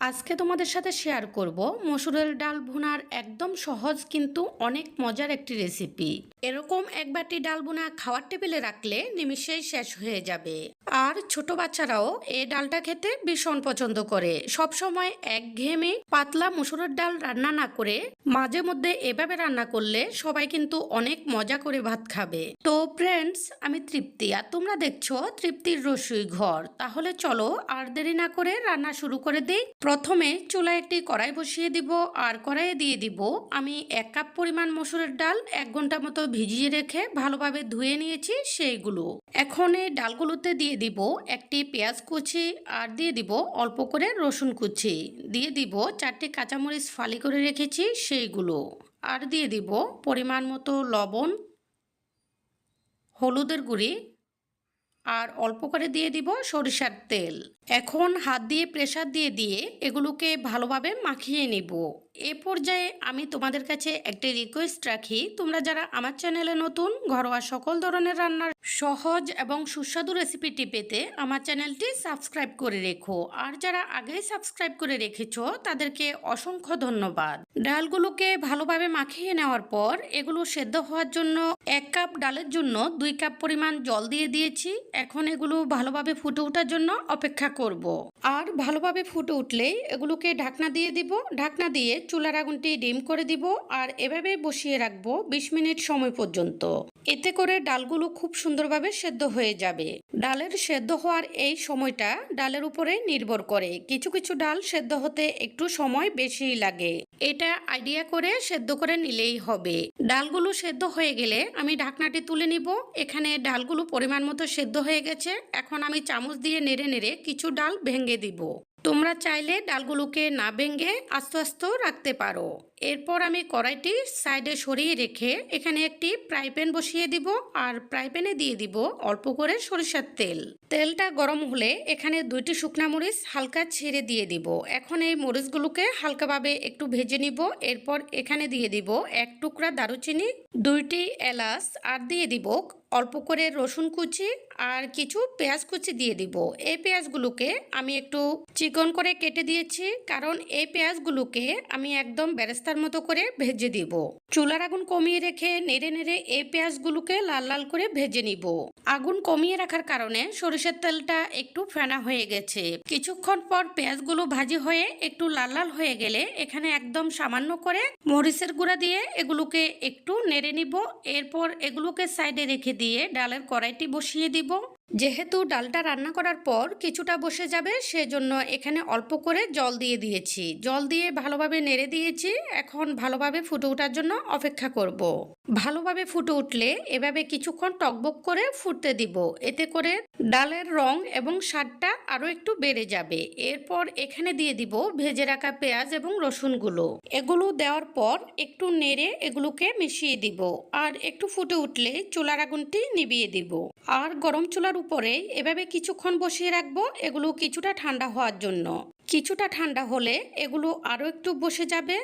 আজকে তোমাদের সাথে শেয়ার করব মসুরের ডাল ভুনার একদম সহজ কিন্তু অনেক মজার একটি রেসিপি। এরকম এক বাটি ডাল ভুনা খাওয়ার টেবিলে রাখলে নিমিষেই শেষ হয়ে যাবে। আর ছোট বাচ্চারাও এই ডালটা খেতে ভীষণ পছন্দ করে। সব সময় একঘেয়েমি পাতলা মসুরের ডাল রান্না না করে মাঝে মধ্যে এভাবে রান্না করলে সবাই কিন্তু অনেক মজা করে ভাত খাবে। তো ফ্রেন্ডস, আমি তৃপ্তি আর তোমরা দেখছো তৃপ্তির রসুই ঘর। তাহলে চলো আর দেরি না করে রান্না শুরু করে দিই। প্রথমে চুলায় একটি কড়াই বসিয়ে দিব আর কড়াইয়ে দিয়ে দিব আমি 1 কাপ পরিমাণ মসুরের ডাল 1 ঘন্টা মতো ভিজিয়ে রেখে ভালোভাবে ধুয়ে নিয়েছি সেইগুলো। এখন এই ডালগুলোতে দিয়ে দিব একটি পেঁয়াজ কুচি আর দিয়ে দিব অল্প করে রসুন কুচি, দিয়ে দিব 4টি কাঁচামরিচ ফালি করে রেখেছি সেইগুলো, আর দিয়ে দিব পরিমাণ মতো লবণ, হলুদের গুঁড়ি আর অল্প করে দিয়ে দিব সরিষার তেল। এখন হাত দিয়ে প্রেসার দিয়ে দিয়ে এগুলোকে ভালোভাবে মাখিয়ে নিব। এ পর্যায়ে আমি তোমাদের কাছে একটি রিকোয়েস্ট রাখি, তোমরা যারা আমার চ্যানেলে নতুন, ঘরোয়া সকল ধরনের রান্নার সহজ এবং সুস্বাদু রেসিপিটি পেতে আমার চ্যানেলটি সাবস্ক্রাইব করে রেখো। আর যারা আগেই সাবস্ক্রাইব করে রেখেছো তাদেরকে অসংখ্য ধন্যবাদ। ডালগুলোকে ভালোভাবে মাখিয়ে নেওয়ার পর এগুলো সেদ্ধ হওয়ার জন্য 1 কাপ ডালের জন্য 2 কাপ পরিমাণ জল দিয়ে দিয়েছি। এখন এগুলো ভালোভাবে ফুটে ওঠার জন্য অপেক্ষা করব। আর ভালোভাবে ফুটে উঠলেই এগুলোকে ঢাকনা দিয়ে দিব। ঢাকনা দিয়ে চুলার আগুনটি ডিম করে দিব আর এভাবে বসিয়ে রাখবো 20 মিনিট সময় পর্যন্ত। এতে করে ডালগুলো খুব সুন্দরভাবে সেদ্ধ হয়ে যাবে। ডালের সেদ্ধ হওয়ার এই সময়টা ডালের উপরে নির্ভর করে। কিছু কিছু ডাল সেদ্ধ হতে একটু সময় বেশিই লাগে। এটা আইডিয়া করে সেদ্ধ করে নিলেই হবে। ডালগুলো সেদ্ধ হয়ে গেলে আমি ঢাকনাটি তুলে নিব। এখানে ডালগুলো পরিমাণ মতো সেদ্ধ হয়ে গেছে। এখন আমি চামচ দিয়ে নেড়ে নেড়ে কিছু ডাল ভেঙে দিব। তোমরা চাইলে ডালগুলোকে না ভেঙে আস্তে আস্তে রাখতে পারো। এরপর আমি কড়াইটি সাইডে সরিয়ে রেখে এখানে একটি ফ্রাই প্যান বসিয়ে দিব আর ফ্রাই প্যানে দিয়ে দিব অল্প করে সরিষার তেল। তেলটা গরম হলে এখানে 2টি শুকনা মরিচ হালকা ছেড়ে দিয়ে দিব। এখন এই মরিচগুলোকে হালকাভাবে একটু ভেজে নিব। এরপর এখানে দিয়ে দিব 1 টুকরা দারুচিনি, 2টি এলাচ আর দিয়ে দিব অল্প করে রসুন কুচি আর কিছু পেঁয়াজ কুচি দিয়ে দিব। এই পেঁয়াজগুলোকে আমি একটু চিকন করে কেটে দিয়েছি, কারণ এই পেঁয়াজগুলোকে আমি একদম বেরেস্তার মতো করে ভেজে দিব। চুলার আগুন কমিয়ে রেখে নেড়ে নেড়ে এই পেঁয়াজগুলোকে লাল লাল করে ভেজে নিব। আগুন কমিয়ে রাখার কারণে সরিষার তেলটা একটু ফেনা হয়ে গেছে। কিছুক্ষণ পর পেঁয়াজগুলো ভাজি হয়ে একটু লাল লাল হয়ে গেলে এখানে একদম সামান্য করে মরিচের গুঁড়া দিয়ে এগুলোকে একটু নেড়ে নিব। এরপর এগুলোকে সাইডে রেখে দিয়ে ডালের কড়াইটি বসিয়ে দিব। যেহেতু ডালটা রান্না করার পর কিছুটা বসে যাবে, সেজন্য এখানে অল্প করে জল দিয়ে দিয়েছি। জল দিয়ে ভালোভাবে নেড়ে দিয়েছি। এখন ভালোভাবে ফুটে ওঠার জন্য অপেক্ষা করব। ভালোভাবে ফুটে উঠলে এভাবে কিছুক্ষণ টকবক করে ফুটতে দিব। এতে করে ডালের রং এবং স্বাদটা আরো একটু বেড়ে যাবে। এরপর এখানে দিয়ে দিব ভেজে রাখা পেঁয়াজ এবং রসুনগুলো। এগুলো দেওয়ার পর একটু নেড়ে এগুলোকে মিশিয়ে দিব। আর একটু ফুটে উঠলে চুলার আগুনটি নিভিয়ে দিব। আর গরম চুলার উপরে এভাবে কিছুক্ষণ বসিয়ে রাখবো এগুলো কিছুটা ঠান্ডা হওয়ার জন্য। কিছুটা ঠান্ডা হলে এগুলো আরো একটু বসে যাবে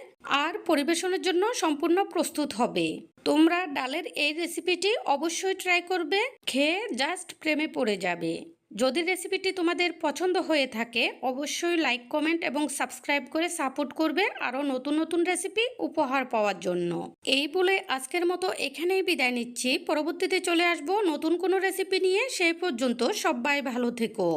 আর পরিবেশনের জন্য সম্পূর্ণ প্রস্তুত হবে। তোমরা ডালের এই রেসিপিটি অবশ্যই ট্রাই করবে, খেয়ে জাস্ট প্রেমে পড়ে যাবে। যদি রেসিপিটি তোমাদের পছন্দ হয়ে থাকে অবশ্যই লাইক, কমেন্ট এবং সাবস্ক্রাইব করে সাপোর্ট করবে আরও নতুন নতুন রেসিপি উপহার পাওয়ার জন্য। এই বলে আজকের মতো এখানেই বিদায় নিচ্ছি। পরবর্তীতে চলে আসবো নতুন কোনো রেসিপি নিয়ে। সেই পর্যন্ত সবাই ভালো থেকো।